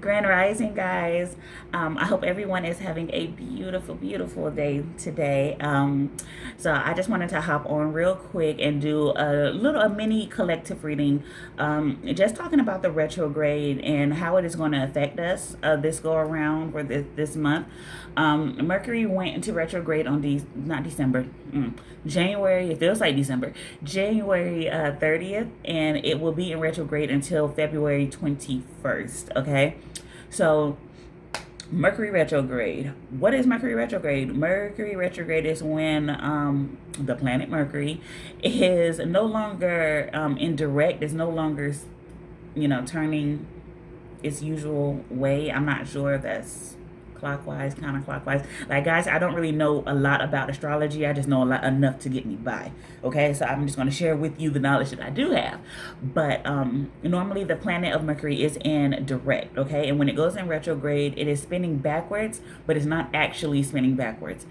Grand Rising, guys. I hope everyone is having a beautiful, beautiful day today. So I just wanted to hop on real quick and do a mini collective reading, just talking about the retrograde and how it is going to affect us this go around for this month. Mercury went into retrograde on not December, January. It feels like December, January 30th, and it will be in retrograde until February 21st. Okay, so Mercury retrograde. What is Mercury retrograde? Mercury retrograde is when the planet Mercury is no longer in direct, is no longer, turning its usual way. I'm not sure if that's clockwise, counterclockwise. Like, guys, I don't really know a lot about astrology. I just know a lot enough to get me by. Okay, so I'm just going to share with you the knowledge that I do have. But normally the planet of Mercury is in direct. Okay, and when it goes in retrograde, it is spinning backwards, but it's not actually spinning backwards.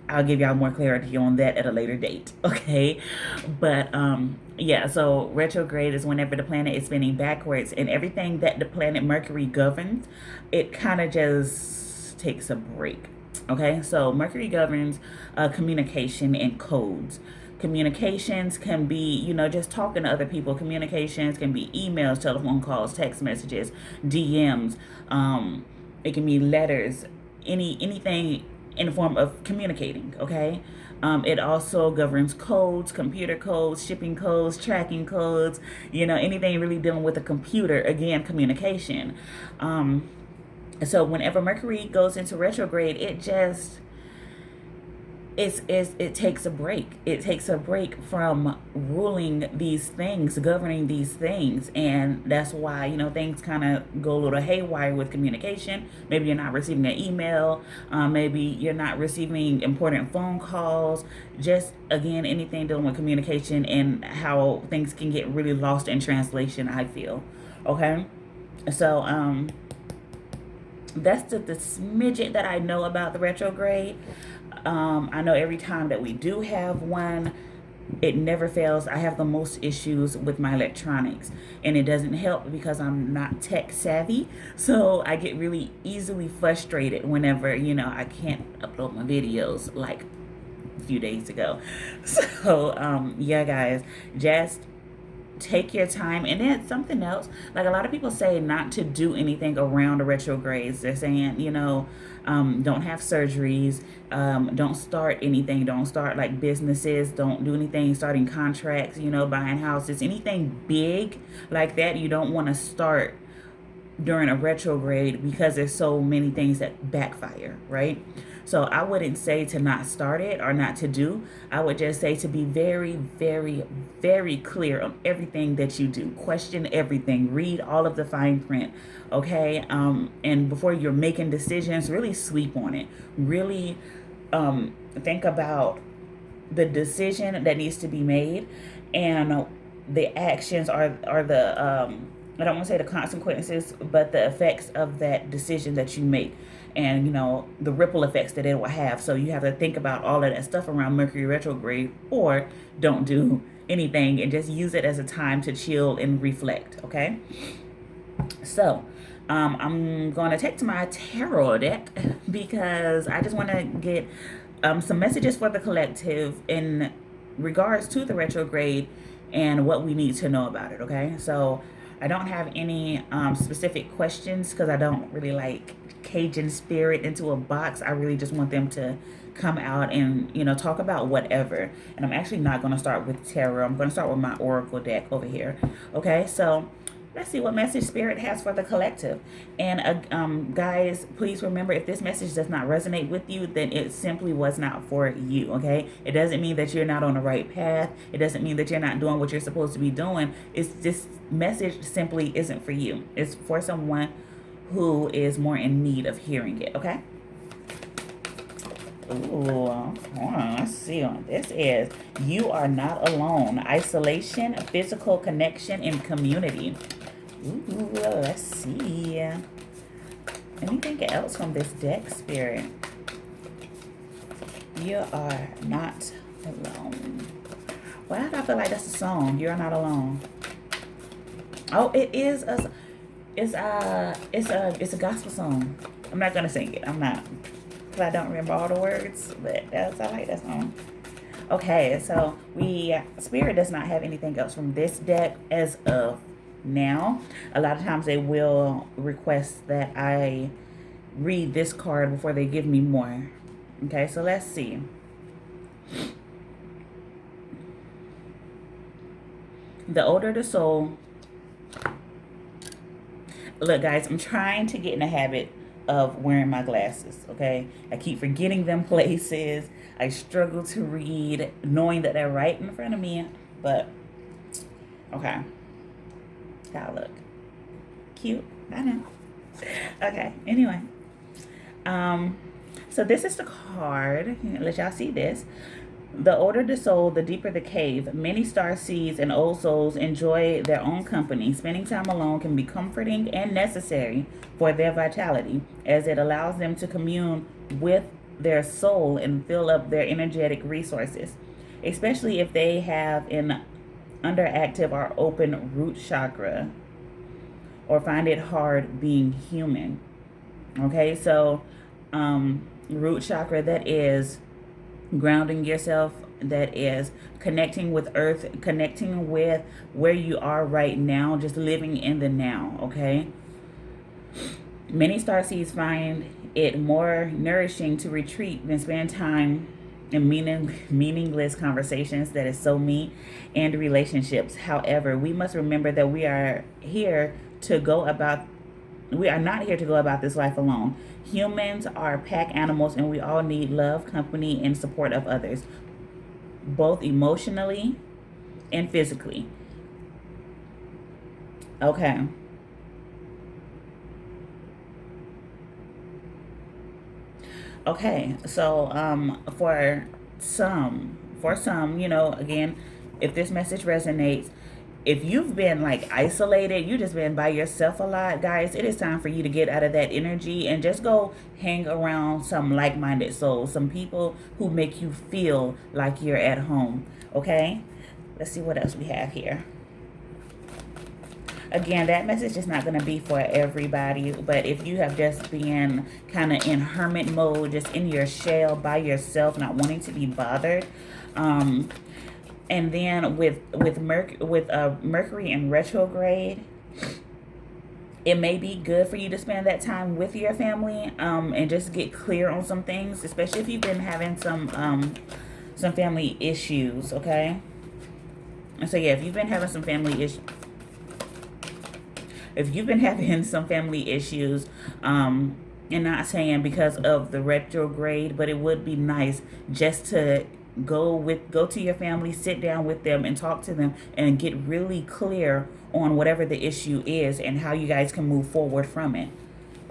I'll give y'all more clarity on that at a later date. Okay, but yeah, so retrograde is whenever the planet is spinning backwards, and everything that the planet Mercury governs, it kind of just takes a break. Okay, so Mercury governs communication and codes. Communications can be, just talking to other people. Communications can be emails, telephone calls, text messages, DMs. It can be letters, anything in the form of communicating. Okay, it also governs codes, computer codes, shipping codes, tracking codes, anything really dealing with a computer. Again, communication. So whenever Mercury goes into retrograde, it takes a break. It takes a break from ruling these things, governing these things. And that's why, things kind of go a little haywire with communication. Maybe you're not receiving an email. Maybe you're not receiving important phone calls. Just, again, anything dealing with communication and how things can get really lost in translation, I feel. Okay? So, that's the smidget that I know about the retrograde. I know every time that we do have one, it never fails. I have the most issues with my electronics, and it doesn't help because I'm not tech savvy. So I get really easily frustrated whenever, I can't upload my videos like a few days ago. So, yeah, guys, just take your time. And then something else, like a lot of people say not to do anything around the retrogrades. They're saying, don't have surgeries, don't start anything, don't start like businesses, don't do anything starting contracts, buying houses, anything big like that. You don't want to start during a retrograde because there's so many things that backfire, right? So I wouldn't say to not start it or not to do. I would just say to be very, very, very clear on everything that you do. Question everything. Read all of the fine print, okay? And before you're making decisions, really sleep on it. Really think about the decision that needs to be made, and the actions are the I don't want to say the consequences, but the effects of that decision that you make, and the ripple effects that it will have. So you have to think about all of that stuff around Mercury retrograde, or don't do anything and just use it as a time to chill and reflect. Okay, so I'm going to take to my tarot deck because I just want to get some messages for the collective in regards to the retrograde and what we need to know about it. Okay, so I don't have any specific questions because I don't really like Cajun spirit into a box. I really just want them to come out and talk about whatever. And I'm actually not going to start with tarot. I'm going to start with my oracle deck over here. Okay, so let's see what message spirit has for the collective. And guys, please remember, if this message does not resonate with you, then it simply was not for you. Okay, it doesn't mean that you're not on the right path. It doesn't mean that you're not doing what you're supposed to be doing. It's this message simply isn't for you. It's for someone who is more in need of hearing it. Okay. Ooh, hold on, let's see what this is. You are not alone. Isolation, physical connection, and community. Ooh, let's see. Anything else from this deck, spirit? You are not alone. Why do I feel like that's a song? You're not alone. Oh, it is a. It's a gospel song. I'm not gonna sing it. I'm not, because I don't remember all the words. But I like that song. Okay, so Spirit does not have anything else from this deck as of now. A lot of times they will request that I read this card before they give me more. Okay, so let's see. The older the soul. Look, guys, I'm trying to get in the habit of wearing my glasses, okay? I keep forgetting them places. I struggle to read knowing that they're right in front of me, but okay. How I look. Cute. I know. Okay, anyway. So this is the card. Let y'all see this. The older the soul, the deeper the cave. Many star seeds and old souls enjoy their own company. Spending time alone can be comforting and necessary for their vitality, as it allows them to commune with their soul and fill up their energetic resources, especially if they have an underactive or open root chakra or find it hard being human. Okay, so root chakra, that is grounding yourself, that is connecting with earth, connecting with where you are right now, just living in the now. Okay, many starseeds find it more nourishing to retreat than spend time in meaningless conversations, that is so me, and relationships. However, we must remember that we are not here to go about this life alone. Humans are pack animals, and we all need love, company, and support of others, both emotionally and physically. Okay. Okay, so for some, again, if this message resonates, if you've been like isolated, you just been by yourself a lot, guys, it is time for you to get out of that energy and just go hang around some like-minded souls, some people who make you feel like you're at home. Okay, let's see what else we have here. Again, that message is not going to be for everybody, but if you have just been kind of in hermit mode, just in your shell by yourself, not wanting to be bothered, and then with Mercury in retrograde, it may be good for you to spend that time with your family, and just get clear on some things, especially if you've been having some family issues. Okay, and so yeah, if you've been having some family issues. If you've been having some family issues, and not saying because of the retrograde, but it would be nice just to go to your family, sit down with them and talk to them and get really clear on whatever the issue is and how you guys can move forward from it.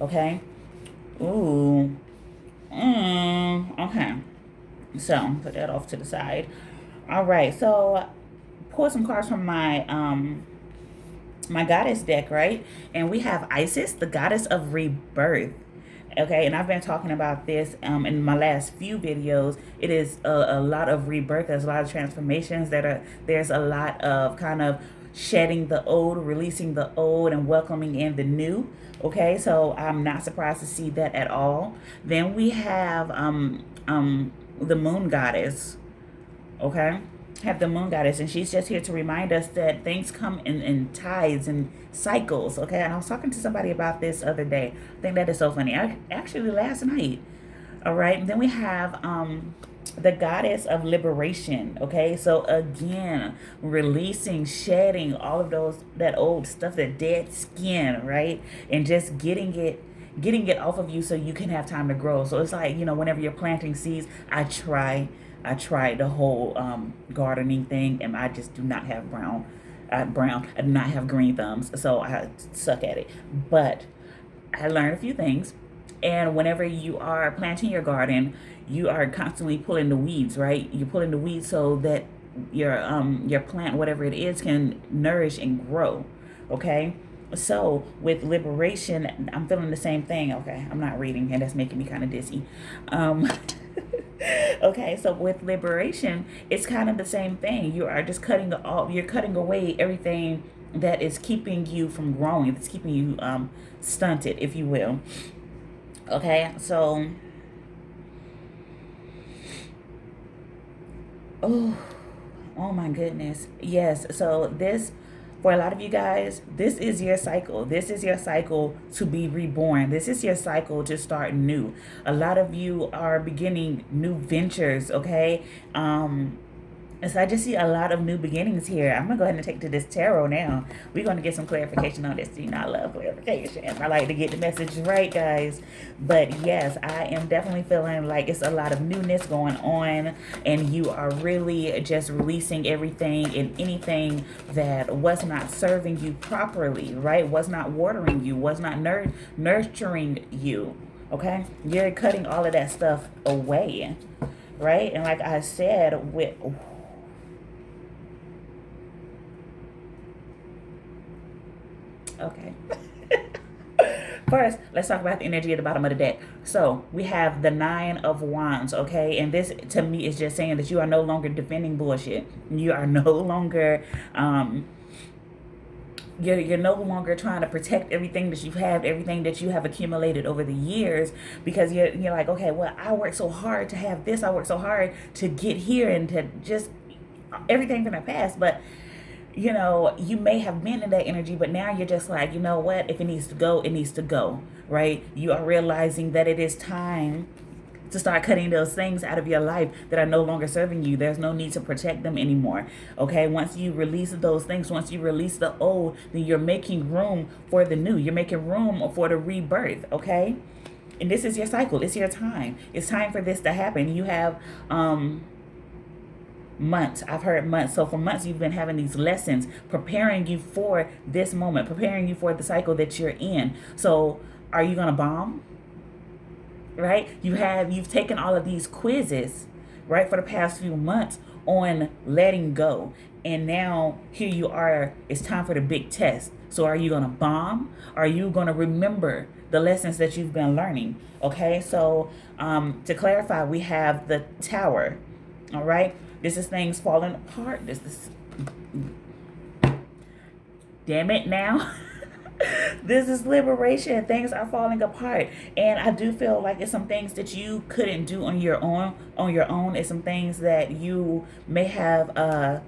Okay? Ooh. Okay. So, put that off to the side. All right. So, pull some cards from my goddess deck, right? And we have Isis, the goddess of rebirth. Okay, and I've been talking about this in my last few videos. It is a lot of rebirth. There's a lot of transformations there's a lot of kind of shedding the old, releasing the old, and welcoming in the new. Okay, so I'm not surprised to see that at all. Then we have the moon goddess. Okay, have the moon goddess, and she's just here to remind us that things come in tides and cycles. Okay, and I was talking to somebody about this other day. I think that is so funny. Actually last night. All right, and then we have the goddess of liberation. Okay, so again, releasing, shedding all of that old stuff, that dead skin, right? And just getting it off of you so you can have time to grow. So it's like, whenever you're planting seeds, I tried the whole gardening thing, and I just do not have I do not have green thumbs, so I suck at it. But I learned a few things, and whenever you are planting your garden, you are constantly pulling the weeds, right? You're pulling the weeds so that your plant, whatever it is, can nourish and grow. Okay. So with liberation, I'm feeling the same thing. Okay, I'm not reading, and that's making me kind of dizzy. Okay, so with liberation, it's kind of the same thing. You are just cutting away everything that is keeping you from growing. It's keeping you stunted, if you will. Okay, so oh, oh my goodness. Yes, so this, for a lot of you guys, this is your cycle. This is your cycle to be reborn. This is your cycle to start new. A lot of you are beginning new ventures, okay? And so I just see a lot of new beginnings here. I'm going to go ahead and take to this tarot now. We're going to get some clarification on this. You know, I love clarification. I like to get the message right, guys. But yes, I am definitely feeling like it's a lot of newness going on. And you are really just releasing everything and anything that was not serving you properly, right? Was not watering you, was not nurturing you, okay? You're cutting all of that stuff away, right? And like I said, with... Okay. First, let's talk about the energy at the bottom of the deck. So we have the 9 of Wands, okay? And this, to me, is just saying that you are no longer defending bullshit. You are no longer, you're no longer trying to protect everything that you've had, everything that you have accumulated over the years, because you're like, okay, well, I worked so hard to have this. I worked so hard to get here and to just everything from the past, but you know, you may have been in that energy, but now you're just like, you know what? If it needs to go, it needs to go, right? You are realizing that it is time to start cutting those things out of your life that are no longer serving you. There's no need to protect them anymore, okay? Once you release those things, once you release the old, then you're making room for the new. You're making room for the rebirth, okay? And this is your cycle. It's your time. It's time for this to happen. You have... months. I've heard months. So for months you've been having these lessons preparing you for this moment, preparing you for the cycle that you're in. So are you gonna bomb? Right? You've taken all of these quizzes, right, for the past few months on letting go. And now here you are, it's time for the big test. So are you gonna bomb? Are you gonna remember the lessons that you've been learning? Okay, so to clarify, we have the Tower. All right. This is things falling apart. This is, damn it now. This is liberation. Things are falling apart. And I do feel like it's some things that you couldn't do on your own. It's some things that you may have,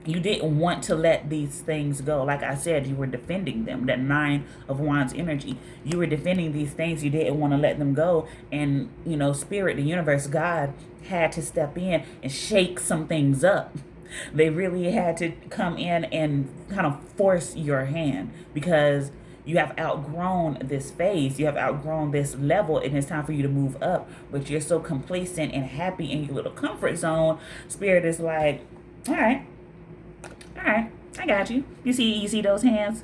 you didn't want to let these things go. Like I said, you were defending them. That 9 of Wands energy. You were defending these things. You didn't want to let them go. And, you know, Spirit, the universe, God had to step in and shake some things up. They really had to come in and kind of force your hand, because you have outgrown this phase. You have outgrown this level, and it's time for you to move up. But you're so complacent and happy in your little comfort zone. Spirit is like, all right, I got you. You see those hands?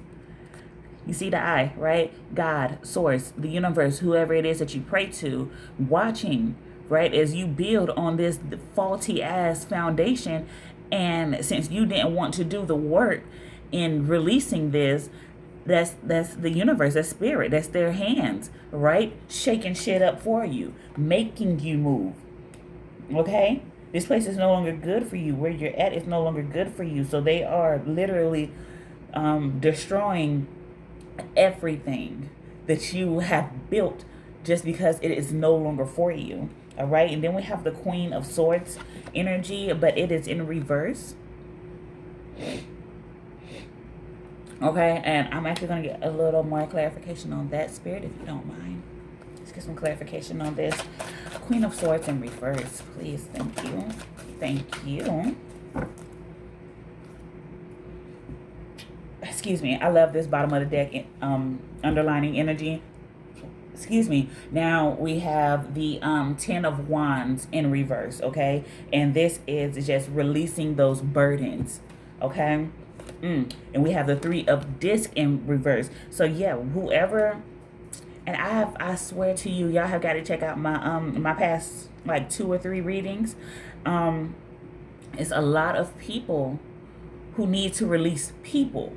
You see the eye, right? God, source, the universe, whoever it is that you pray to, watching, right? As you build on this faulty ass foundation. And since you didn't want to do the work in releasing this, that's the universe, that's Spirit, that's their hands, right? Shaking shit up for you, making you move. Okay? This place is no longer good for you. Where you're at is no longer good for you. So they are literally destroying everything that you have built just because it is no longer for you. All right. And then we have the Queen of Swords energy, but it is in reverse. Okay. And I'm actually going to get a little more clarification on that, Spirit, if you don't mind. Let's get some clarification on this. Queen of Swords in reverse, please. Thank you. Thank you. Excuse me. I love this bottom of the deck underlining energy. Excuse me. Now we have the 10 of Wands in reverse, okay? And this is just releasing those burdens, okay? And we have the 3 of Disc in reverse. So yeah, whoever... And I swear to you, y'all have got to check out my my past like 2 or 3 readings. It's a lot of people who need to release people.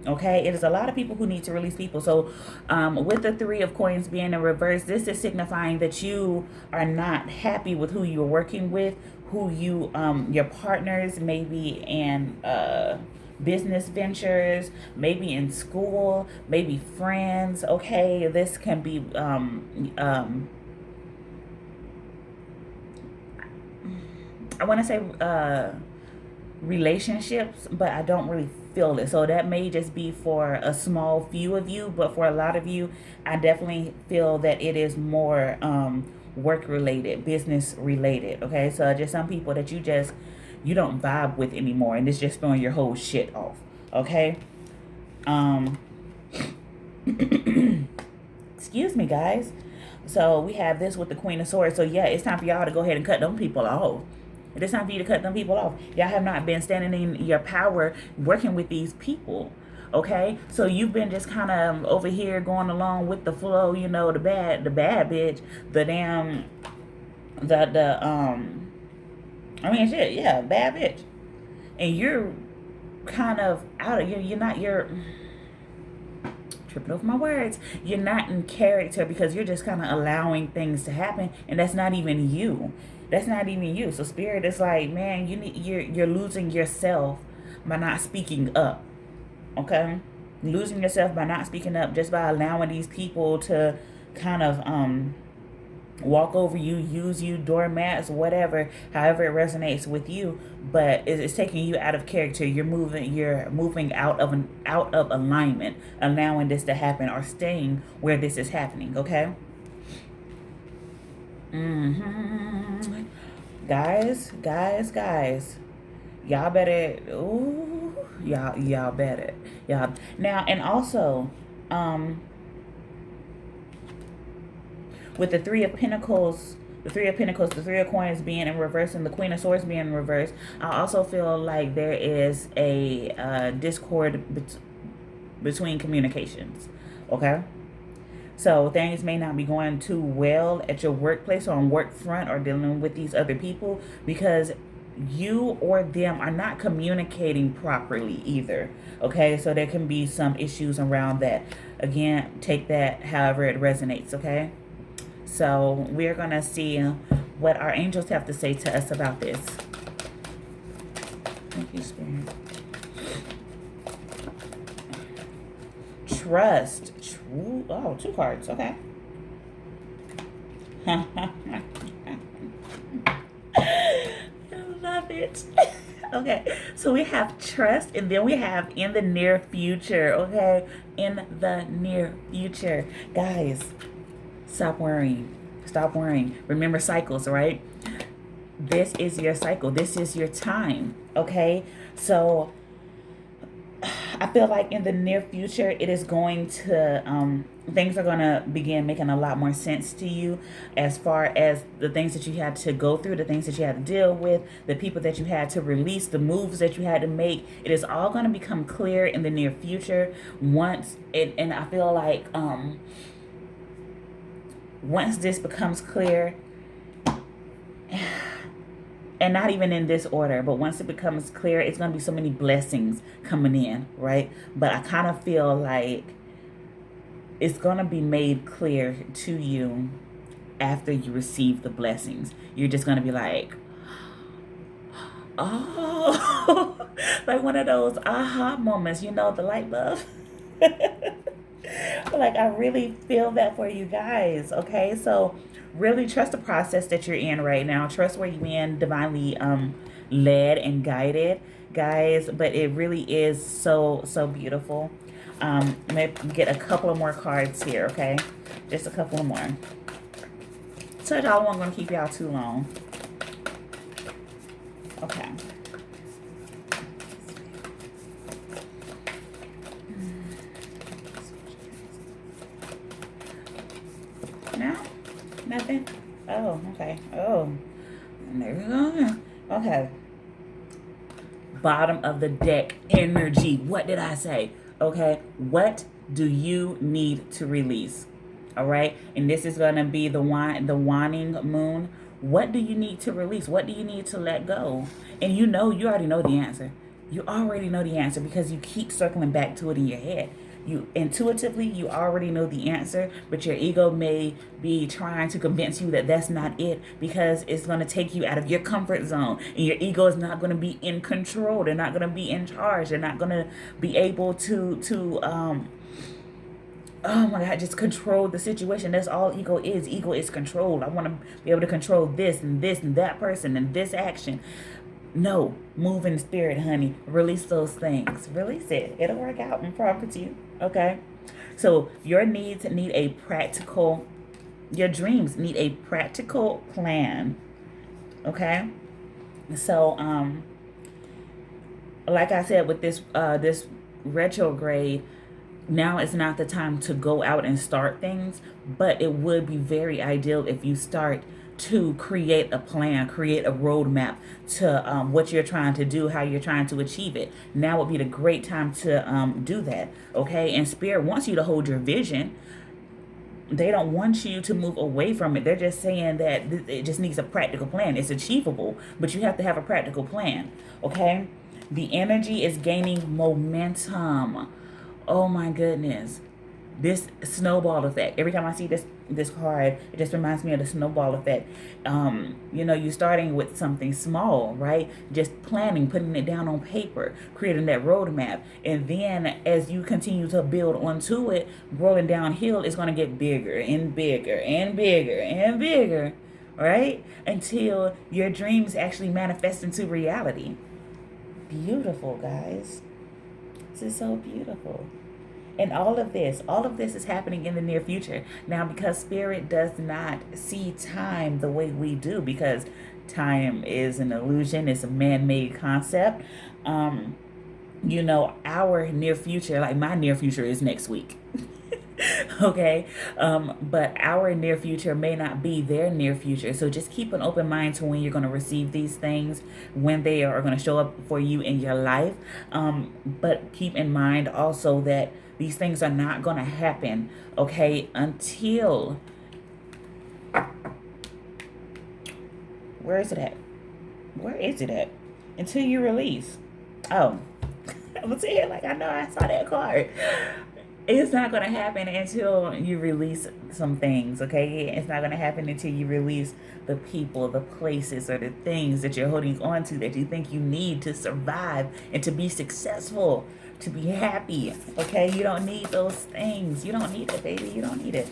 Okay, it is a lot of people who need to release people. So with the Three of Coins being in reverse, this is signifying that you are not happy with who you're working with, who you your partners, maybe in business ventures, maybe in school, maybe friends. Okay, this can be I want to say relationships, but I don't really feel it. So that may just be for a small few of you, but for a lot of you, I definitely feel that it is more work related, business related. Okay, so just some people that you don't vibe with anymore, and it's just throwing your whole shit off. Okay. Excuse me, guys. So we have this with the Queen of Swords. So yeah, it's time for y'all to go ahead and cut them people off. It is time for you to cut them people off. Y'all have not been standing in your power working with these people. Okay? So you've been just kind of over here going along with the flow, you know, the bad bitch, the damn I mean shit, yeah, bad bitch. And you're kind of out of you're tripping over my words. You're not in character because you're just kind of allowing things to happen, and that's not even you. That's not even you. So spirit is like, man, you're losing yourself by not speaking up. Okay? Losing yourself by not speaking up, just by allowing these people to kind of walk over you, use you, doormats, whatever, however it resonates with you, but it's taking you out of character. You're moving out of alignment, allowing this to happen or staying where this is happening. Okay. Guys, y'all better. Ooh, y'all better. Y'all now, and also, with the Three of Pentacles, the Three of Coins being in reverse, and the Queen of Swords being in reverse, I also feel like there is a discord between communications. Okay. So things may not be going too well at your workplace or on work front or dealing with these other people because you or them are not communicating properly either. Okay, so there can be some issues around that. Again, take that however it resonates. Okay, so we're gonna see what our angels have to say to us about this. Thank you, Spirit. Trust. Oh, two cards. Okay. I love it. Okay, so we have trust, and then we have in the near future. Okay, in the near future, guys, stop worrying. Stop worrying. Remember cycles, right? This is your cycle. This is your time. Okay, so I feel like in the near future, it is going to, things are going to begin making a lot more sense to you as far as the things that you had to go through, the things that you had to deal with, the people that you had to release, the moves that you had to make. It is all going to become clear in the near future and I feel like once this becomes clear, and not even in this order, but once it becomes clear, it's going to be so many blessings coming in, right? But I kind of feel like it's going to be made clear to you after you receive the blessings. You're just going to be like, oh, like one of those aha moments, you know, the light bulb. Like, I really feel that for you guys, okay? So really trust the process that you're in right now. Trust where you're in, divinely led and guided, guys. But it really is so beautiful. Maybe get a couple of more cards here, okay? Just a couple of more. So y'all won't gonna keep y'all too long. Okay. No? Nothing? Oh, okay. Oh, there we go. Okay. Bottom of the deck energy. What did I say? Okay. What do you need to release? All right. And this is going to be the waning moon. What do you need to release? What do you need to let go? And you already know the answer. You already know the answer because you keep circling back to it in your head. You intuitively, you already know the answer, but your ego may be trying to convince you that that's not it because it's going to take you out of your comfort zone, and your ego is not going to be in control. They're not going to be in charge. They're not going to be able to oh my God, just control the situation. That's all ego is. Ego is control. I want to be able to control this and this and that person and this action. No, move in spirit, honey. Release those things. Release it. It'll work out, I promise you. Okay? So your needs need a practical, your dreams need a practical plan. Okay? So, like I said, with this retrograde, now is not the time to go out and start things, but it would be very ideal if you start to create a plan, create a roadmap to what you're trying to do, how you're trying to achieve it. Now would be the great time to do that, okay? And Spirit wants you to hold your vision. They don't want you to move away from it. They're just saying that it just needs a practical plan. It's achievable, but you have to have a practical plan, okay? The energy is gaining momentum. Oh my goodness. This snowball effect. Every time I see this card, it just reminds me of the snowball effect. You're starting with something small, right? Just planning, putting it down on paper, creating that roadmap. And then as you continue to build onto it, rolling downhill, it's going to get bigger and bigger and bigger and bigger, right? Until your dreams actually manifest into reality. Beautiful, guys. This is so beautiful. And all of this is happening in the near future. Now, because Spirit does not see time the way we do, because time is an illusion, it's a man-made concept. Our near future, like my near future is next week. Okay, but our near future may not be their near future. So just keep an open mind to when you're going to receive these things, when they are going to show up for you in your life. But keep in mind also that these things are not going to happen, okay, until... Where is it at? Where is it at? Until you release. Oh, I'm saying, like, I know I saw that card. It's not going to happen until you release some things, okay? It's not going to happen until you release the people, the places, or the things that you're holding on to that you think you need to survive and to be successful, to be happy, okay? You don't need those things. You don't need it, baby. You don't need it.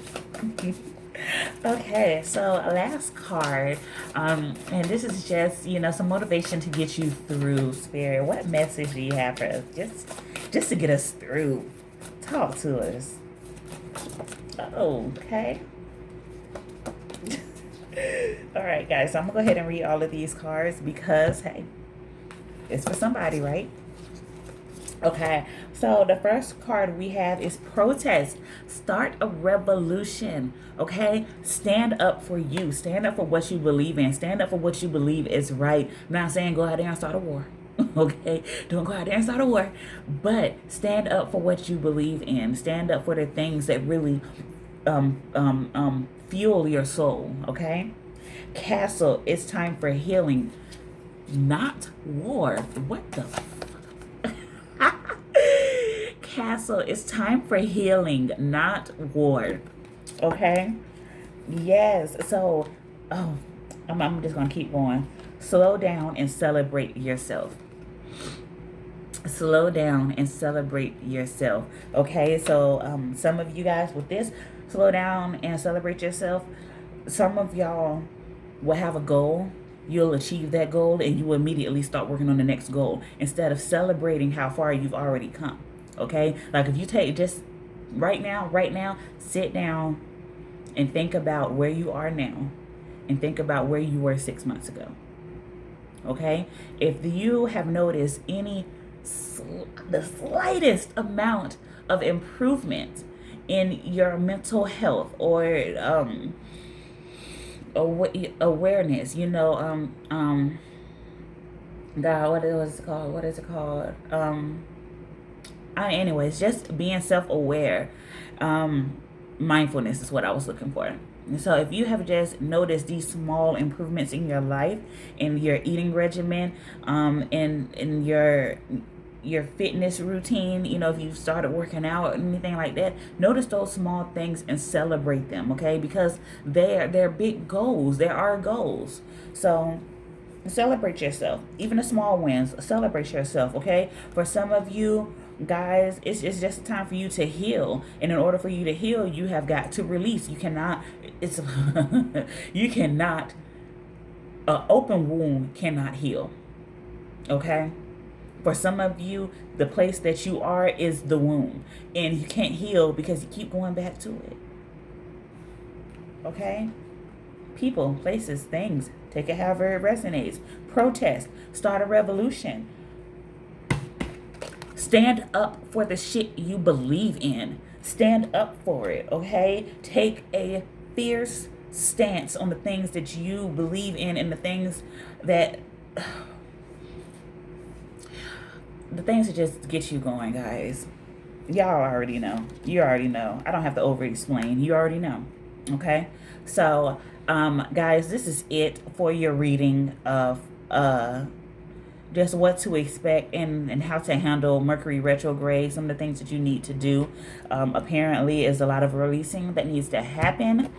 Okay, so last card, and this is just, some motivation to get you through, Spirit. What message do you have for us? Just to get us through. Talk to us. Okay. All right, guys. So I'm going to go ahead and read all of these cards because, hey, it's for somebody, right? Okay. So the first card we have is protest. Start a revolution. Okay. Stand up for you. Stand up for what you believe in. Stand up for what you believe is right. I'm not saying go out there and start a war. Okay, don't go out there and start a war, but stand up for what you believe in. Stand up for the things that really fuel your soul. Okay, Castle, it's time for healing, not war. What the Castle, it's time for healing, not war. Okay, yes. So, I'm just gonna keep going. Slow down and celebrate yourself. Slow down and celebrate yourself. Okay, so some of you guys with this, slow down and celebrate yourself. Some of y'all will have a goal. You'll achieve that goal and you will immediately start working on the next goal instead of celebrating how far you've already come. Okay, like if you take just right now, sit down and think about where you are now and think about where you were 6 months ago. Okay, if you have noticed the slightest amount of improvement in your mental health or awareness, God, what is it called? Anyways, just being self-aware. Mindfulness is what I was looking for. So if you have just noticed these small improvements in your life, in your eating regimen, in your fitness routine, you know, if you've started working out or anything like that, notice those small things and celebrate them, okay? Because they're big goals. There are goals. So celebrate yourself. Even the small wins, celebrate yourself, okay? For some of you guys, it's just time for you to heal. And in order for you to heal, you have got to release. You cannot, it's, you cannot, an open wound cannot heal, okay? For some of you, the place that you are is the wound, and you can't heal because you keep going back to it. Okay? People, places, things, take it however it resonates. Protest, start a revolution. Stand up for the shit you believe in. Stand up for it, okay? Take a fierce stance on the things that you believe in and the things that just get you going, guys. Y'all already know. You already know. I don't have to over explain. You already know. Okay? So, guys, this is it for your reading of just what to expect and how to handle Mercury retrograde. Some of the things that you need to do. Apparently is a lot of releasing that needs to happen.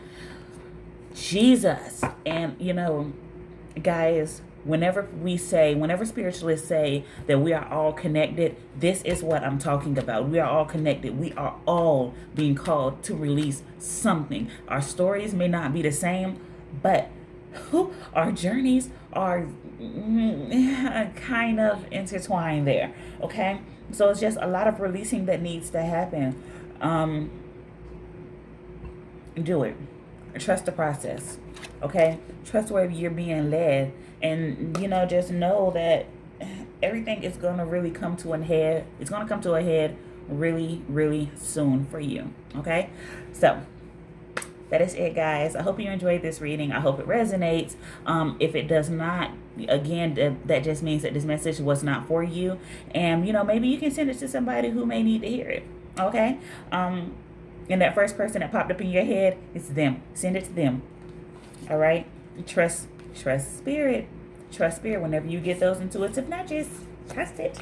Jesus. And, you know, guys, whenever spiritualists say that we are all connected, this is what I'm talking about. We are all connected. We are all being called to release something. Our stories may not be the same, but our journeys are kind of intertwined there. Okay? So it's just a lot of releasing that needs to happen. Do it. Trust the process. Okay? Trust where you're being led. And, you know, just know that everything is going to really come to a head. It's going to come to a head really, really soon for you. Okay? So, that is it, guys. I hope you enjoyed this reading. I hope it resonates. If it does not, again, that just means that this message was not for you. And, you know, maybe you can send it to somebody who may need to hear it. Okay? And that first person that popped up in your head, it's them. Send it to them. All right? Trust spirit. Trust spirit whenever you get those intuitive nudges. Trust it.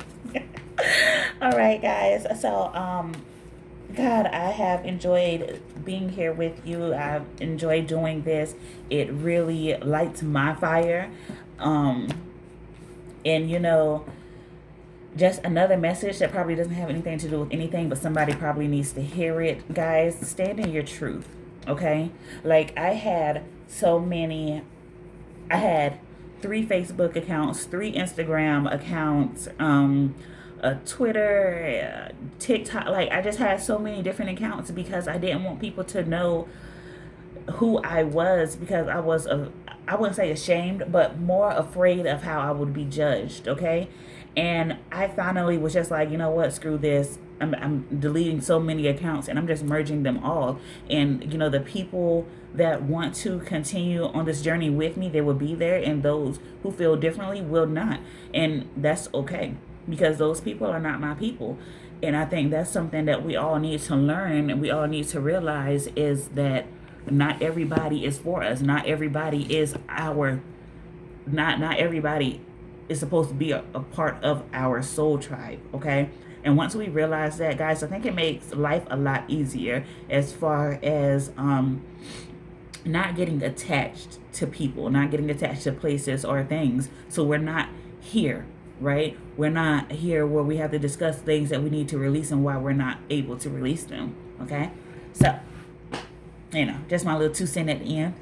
All right, guys. So, God, I have enjoyed being here with you. I've enjoyed doing this. It really lights my fire. And, you know, just another message that probably doesn't have anything to do with anything, but somebody probably needs to hear it. Guys, stand in your truth, okay? Like, I had 3 Facebook accounts, 3 Instagram accounts, Twitter, TikTok. Like, I just had so many different accounts because I didn't want people to know who I was, because I was, I wouldn't say ashamed, but more afraid of how I would be judged, okay? And I finally was just like, you know what, screw this. I'm deleting so many accounts and I'm just merging them all. And, you know, the people that want to continue on this journey with me, they will be there, and those who feel differently will not. And that's okay, because those people are not my people. And I think that's something that we all need to learn, and we all need to realize, is that not everybody is for us. Not everybody is not everybody is supposed to be a part of our soul tribe, okay? And once we realize that, guys, I think it makes life a lot easier as far as not getting attached to people, not getting attached to places or things. So we're not here, right? We're not here where we have to discuss things that we need to release and why we're not able to release them, okay? So, you know, just my little 2 cents at the end.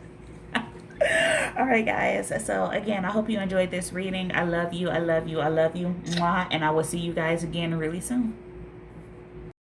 All right, guys. So, again, I hope you enjoyed this reading. I love you. I love you. I love you. Mwah. And I will see you guys again really soon.